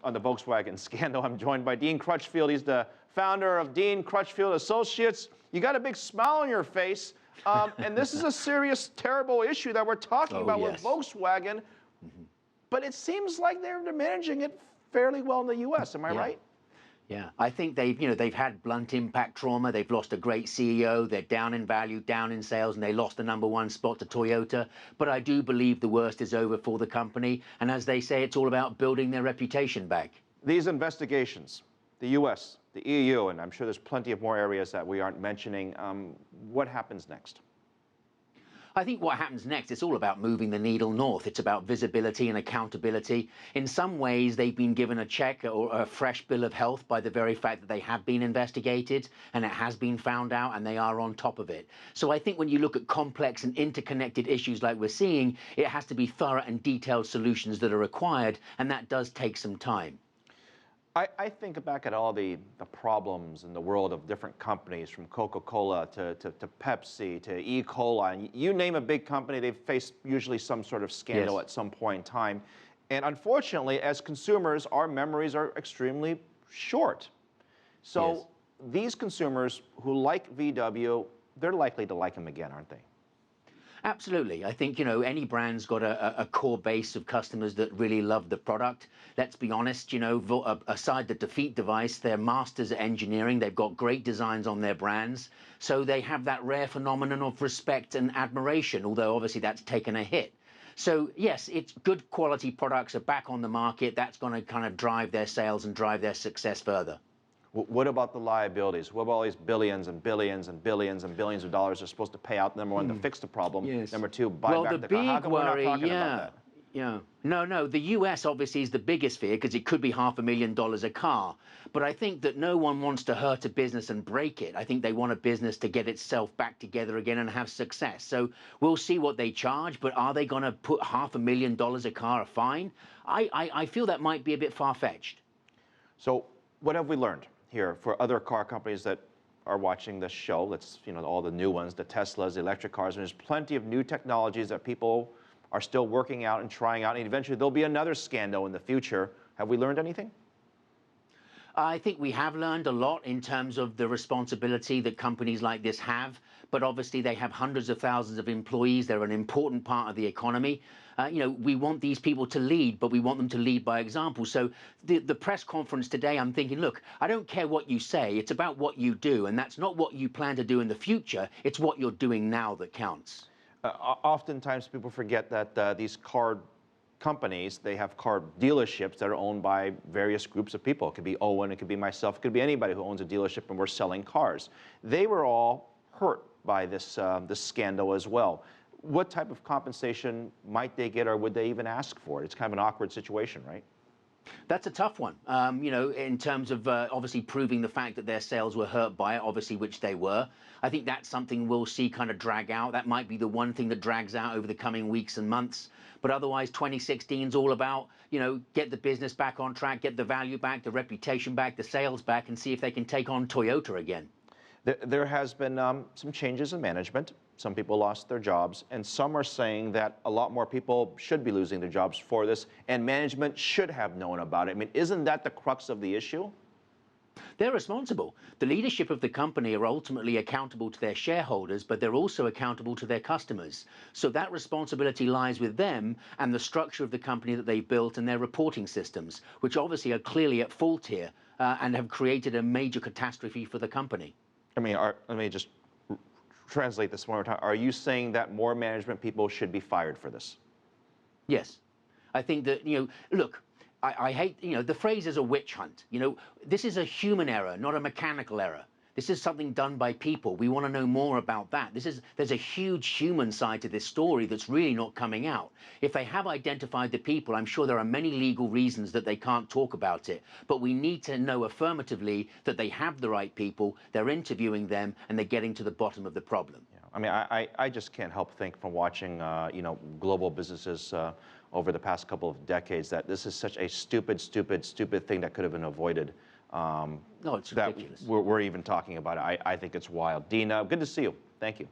on the Volkswagen scandal. I'm joined by Dean Crutchfield. He's the founder of Dean Crutchfield Associates. You got a big smile on your face. And this is a serious, terrible issue that we're talking about with Volkswagen. But it seems like they're managing it fairly well in the U.S. Am I right? Yeah, I think they've had blunt impact trauma. They've lost a great CEO. They're down in value, down in sales, and they lost the #1 spot to Toyota. But I do believe the worst is over for the company. And as they say, it's all about building their reputation back. These investigations, the U.S., the EU, and I'm sure there's plenty of more areas that we aren't mentioning. What happens next? I think what happens next, it's all about moving the needle north. It's about visibility and accountability. In some ways, they've been given a check or a fresh bill of health by the very fact that they have been investigated and it has been found out and they are on top of it. So I think when you look at complex and interconnected issues like we're seeing, it has to be thorough and detailed solutions that are required, and that does take some time. I think back at all the problems in the world of different companies, from Coca-Cola to Pepsi to E. coli. And you name a big company, they've faced usually some sort of scandal at some point in time. And unfortunately, as consumers, our memories are extremely short. So these consumers who like VW, they're likely to like them again, aren't they? Absolutely. I think, any brand's got a core base of customers that really love the product. Let's be honest, aside the defeat device, they're masters at engineering. They've got great designs on their brands. So they have that rare phenomenon of respect and admiration, although obviously that's taken a hit. So yes, it's good quality products are back on the market. That's going to kind of drive their sales and drive their success further. What about the liabilities? What about all these billions and billions and billions and billions of dollars they're supposed to pay out, #1, to fix the problem, #2, buy back the car? How come we're not talking about that? No, the US obviously is the biggest fear because it could be $500,000 a car. But I think that no one wants to hurt a business and break it. I think they want a business to get itself back together again and have success. So we'll see what they charge, but are they going to put $500,000 a car a fine? I feel that might be a bit far-fetched. So what have we learned here for other car companies that are watching this show? Let's, all the new ones, the Teslas, the electric cars, and there's plenty of new technologies that people are still working out and trying out, and eventually there'll be another scandal in the future. Have we learned anything? I think we have learned a lot in terms of the responsibility that companies like this have, but obviously they have hundreds of thousands of employees. They're an important part of the economy. We want these people to lead, but we want them to lead by example. So the press conference today, I'm thinking, look, I don't care what you say. It's about what you do, and that's not what you plan to do in the future. It's what you're doing now that counts. Oftentimes people forget that these car companies, they have car dealerships that are owned by various groups of people. It could be Owen, it could be myself, it could be anybody who owns a dealership and we're selling cars. They were all hurt by this scandal as well. What type of compensation might they get, or would they even ask for it? It's kind of an awkward situation, right? That's a tough one, in terms of obviously proving the fact that their sales were hurt by it, obviously, which they were. I think that's something we'll see kind of drag out. That might be the one thing that drags out over the coming weeks and months. But otherwise, 2016 is all about, get the business back on track, get the value back, the reputation back, the sales back, and see if they can take on Toyota again. There has been some changes in management. Some people lost their jobs, and some are saying that a lot more people should be losing their jobs for this, and management should have known about it. I mean, isn't that the crux of the issue? They're responsible. The leadership of the company are ultimately accountable to their shareholders, but they're also accountable to their customers. So that responsibility lies with them and the structure of the company that they've built and their reporting systems, which obviously are clearly at fault here and have created a major catastrophe for the company. I mean, let me just translate this one more time. Are you saying that more management people should be fired for this? Yes. I think that, look, I hate, the phrase is a witch hunt. This is a human error, not a mechanical error. This is something done by people. We want to know more about that. There's a huge human side to this story that's really not coming out. If they have identified the people, I'm sure there are many legal reasons that they can't talk about it. But we need to know affirmatively that they have the right people, they're interviewing them, and they're getting to the bottom of the problem. Yeah. I mean, I just can't help think from watching, global businesses over the past couple of decades that this is such a stupid thing that could have been avoided. No, it's ridiculous. We're even talking about it. I think it's wild. Dean, good to see you. Thank you.